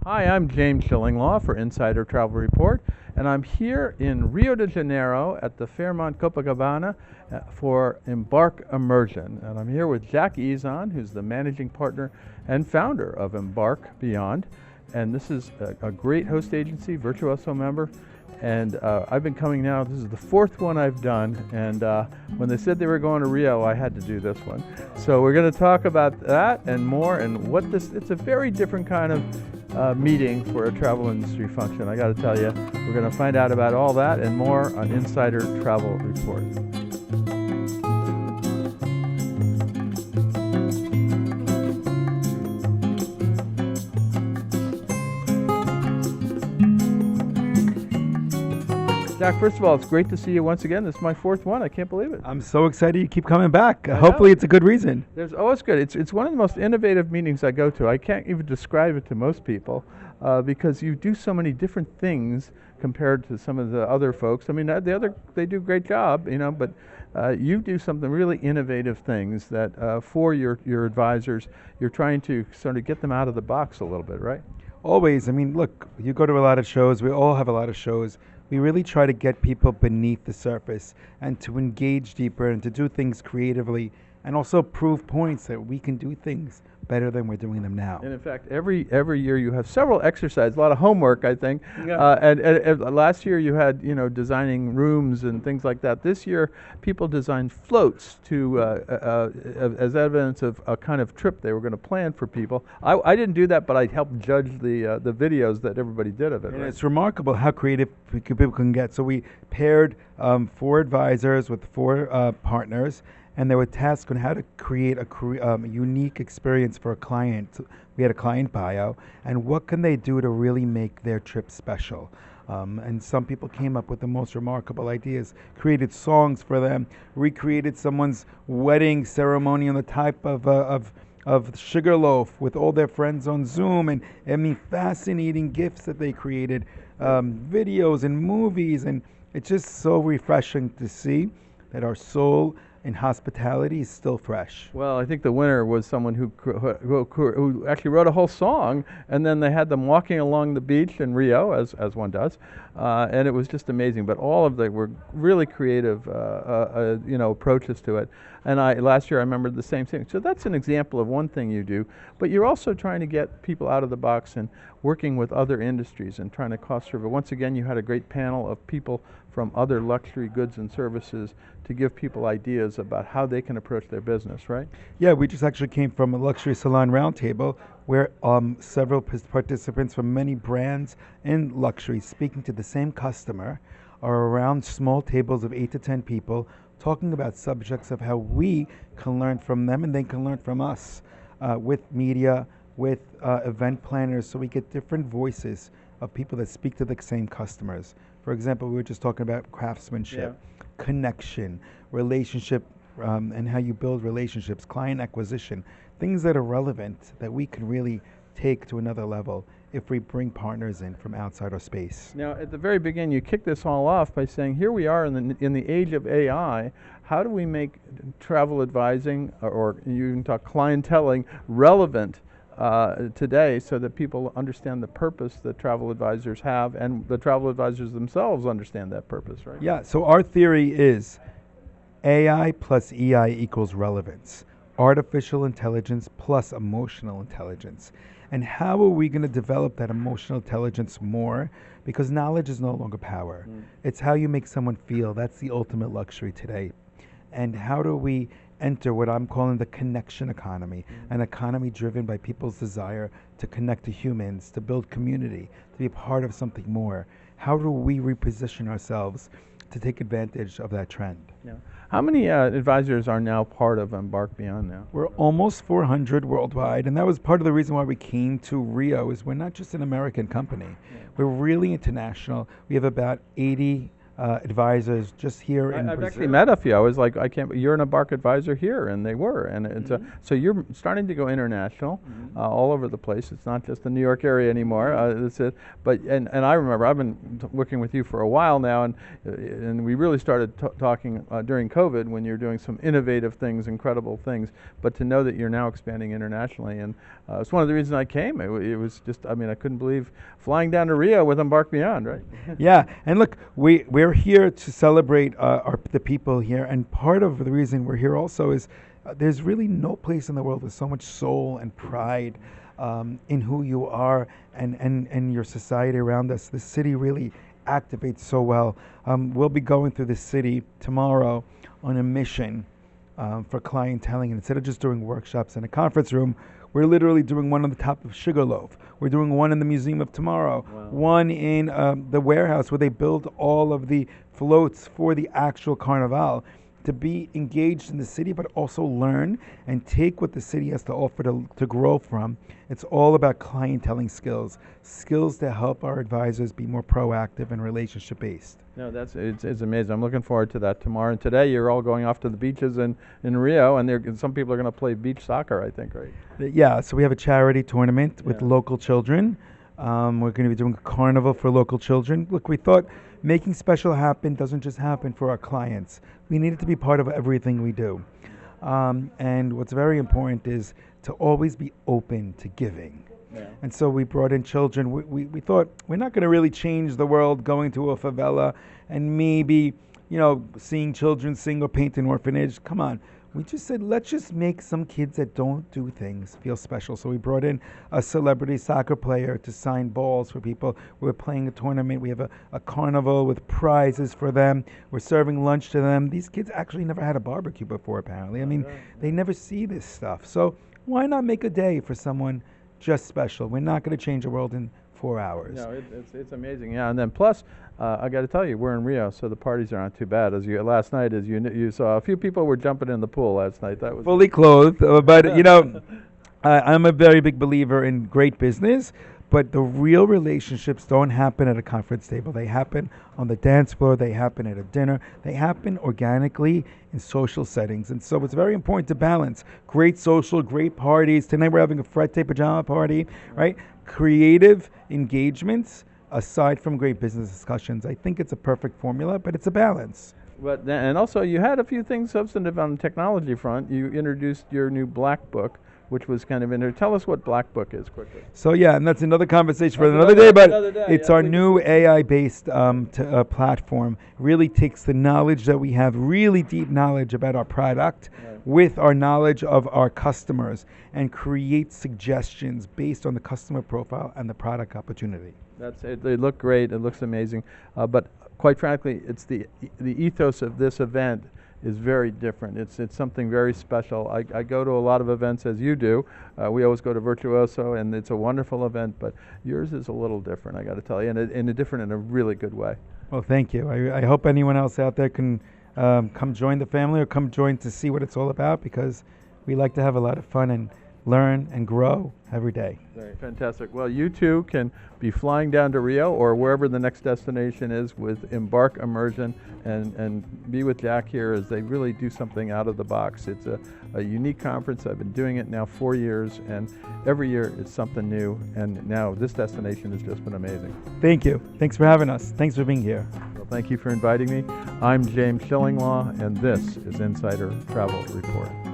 Hi, I'm James Schillinglaw for Insider Travel Report, and I'm here in Rio de Janeiro at the Fairmont Copacabana for Embark Immersion. And I'm here with Jack Ezon, who's the managing partner and founder of Embark Beyond. And this is a great host agency, Virtuoso member. And I've been coming now, this is the fourth one I've done. And when they said they were going to Rio, I had to do this one. So we're going to talk about that and more and what it's a very different kind of meeting for a travel industry function. I got to tell you, we're going to find out about all that and more on Insider Travel Report. Jack, first of all, it's great to see you once again. This is my fourth one. I can't believe it. I'm so excited you keep coming back. I know. Hopefully it's a good reason. It's good. It's one of the most innovative meetings I go to. I can't even describe it to most people because you do so many different things compared to some of the other folks. I mean, they do a great job, but you do something really innovative things that for your advisors, you're trying to sort of get them out of the box a little bit, right? Always. I mean, look, you go to a lot of shows. We all have a lot of shows. We really try to get people beneath the surface and to engage deeper and to do things creatively and also prove points that we can do things better than we're doing them now. And in fact, every year you have several exercises, a lot of homework, I think. Yeah. And last year you had, designing rooms and things like that. This year, people designed floats to as evidence of a kind of trip they were going to plan for people. I didn't do that, but I helped judge the videos that everybody did of it. And Right? it's remarkable how creative people can get. So we paired 4 advisors with 4 partners, and they were tasked on how to create a unique experience for a client. We had a client bio, and what can they do to really make their trip special? And some people came up with the most remarkable ideas, created songs for them, recreated someone's wedding ceremony on the type of Sugarloaf with all their friends on Zoom, and I mean, fascinating gifts that they created, videos and movies, and it's just so refreshing to see that our soul in hospitality is still fresh. Well, I think the winner was someone who actually wrote a whole song, and then they had them walking along the beach in Rio, as one does, and it was just amazing. But all of them were really creative, approaches to it. And last year I remember the same thing. So that's an example of one thing you do. But you're also trying to get people out of the box and working with other industries and trying to cost serve. Once again, you had a great panel of people from other luxury goods and services to give people ideas about how they can approach their business, right? Yeah, we just actually came from a luxury salon roundtable where several participants from many brands in luxury speaking to the same customer are around small tables of 8 to 10 people talking about subjects of how we can learn from them and they can learn from us with media, with event planners, so we get different voices of people that speak to the same customers. For example, we were just talking about craftsmanship, connection, relationship, and how you build relationships, client acquisition, things that are relevant that we can really take to another level if we bring partners in from outside our space. Now, at the very beginning, you kick this all off by saying, here we are in the age of AI. How do we make travel advising, or you can talk clienteling, relevant today so that people understand the purpose that travel advisors have and the travel advisors themselves understand that purpose, right? Yeah, so our theory is AI plus EI equals relevance. Artificial intelligence plus emotional intelligence. And how are we going to develop that emotional intelligence more? Because knowledge is no longer power. It's how you make someone feel. That's the ultimate luxury today. And how do we enter what I'm calling the connection economy, an economy driven by people's desire to connect to humans, to build community, to be a part of something more? How do we reposition ourselves to take advantage of that trend? Yeah. How many advisors are now part of Embark Beyond now? We're almost 400 worldwide, and that was part of the reason why we came to Rio. Is we're not just an American company. We're really international. We have about 80 advisors just here in I've Brazil. actually met a few. I was like, I can't. You're an Embark advisor here, and they were, and it's so you're starting to go international, all over the place. It's not just the New York area anymore. That's it. But and I remember I've been working with you for a while now, and we really started talking during COVID when you're doing some innovative things, incredible things. But to know that you're now expanding internationally, and it's one of the reasons I came. It was just, I mean, I couldn't believe flying down to Rio with Embark Beyond, right? Yeah, and look, we're here to celebrate the people here, and part of the reason we're here also is there's really no place in the world with so much soul and pride in who you are and your society around us. The city really activates so well. We'll be going through the city tomorrow on a mission for clienteling, and instead of just doing workshops in a conference room, we're literally doing one on the top of Sugarloaf. We're doing one in the Museum of Tomorrow, one in the warehouse where they build all of the floats for the actual Carnival, to be engaged in the city, but also learn and take what the city has to offer to grow from. It's all about clienteling skills to help our advisors be more proactive and relationship based. No, it's amazing. I'm looking forward to that tomorrow. And today you're all going off to the beaches in Rio, and some people are going to play beach soccer, I think, right? Yeah, so we have a charity tournament with local children. We're going to be doing a carnival for local children. Look, we thought making special happen doesn't just happen for our clients. We need it to be part of everything we do. And what's very important is to always be open to giving. Yeah. And so we brought in children. We thought we're not going to really change the world going to a favela and maybe, seeing children sing or paint an orphanage. Come on. We just said, let's just make some kids that don't do things feel special. So we brought in a celebrity soccer player to sign balls for people. We're playing a tournament. We have a carnival with prizes for them. We're serving lunch to them. These kids actually never had a barbecue before, apparently. I mean, they never see this stuff. So why not make a day for someone just special? We're not going to change the world in 4 hours. No, it's amazing. Yeah, and then plus, I got to tell you, we're in Rio, so the parties aren't too bad. Last night, as you saw, a few people were jumping in the pool last night. That was fully clothed, but I'm a very big believer in great business. But the real relationships don't happen at a conference table. They happen on the dance floor. They happen at a dinner. They happen organically in social settings. And so it's very important to balance great social, great parties. Tonight we're having a Frette pajama party, right? Creative engagements aside from great business discussions. I think it's a perfect formula, but it's a balance. But and also you had a few things substantive on the technology front. You introduced your new Black Book, which was kind of interesting. Tell us what Black Book is quickly. So yeah, and that's another conversation for another day, but it's our new AI-based platform. Really takes the knowledge that we have, really deep knowledge about our product, with our knowledge of our customers, and creates suggestions based on the customer profile and the product opportunity. That's it. They look great. It looks amazing. But quite frankly, it's the ethos of this event is very different. It's something very special. I go to a lot of events, as you do. We always go to Virtuoso, and it's a wonderful event, but yours is a little different, I got to tell you, and different in a really good way. Well, thank you. I hope anyone else out there can come join the family or come join to see what it's all about, because we like to have a lot of fun and learn and grow every day. Very fantastic. Well, you too can be flying down to Rio or wherever the next destination is with Embark Immersion and be with Jack here as they really do something out of the box. It's a unique conference. I've been doing it now 4 years, and every year it's something new, and now this destination has just been amazing. Thank you. Thanks for having us. Thanks for being here. Well, thank you for inviting me. I'm James Shillinglaw, and this is Insider Travel Report.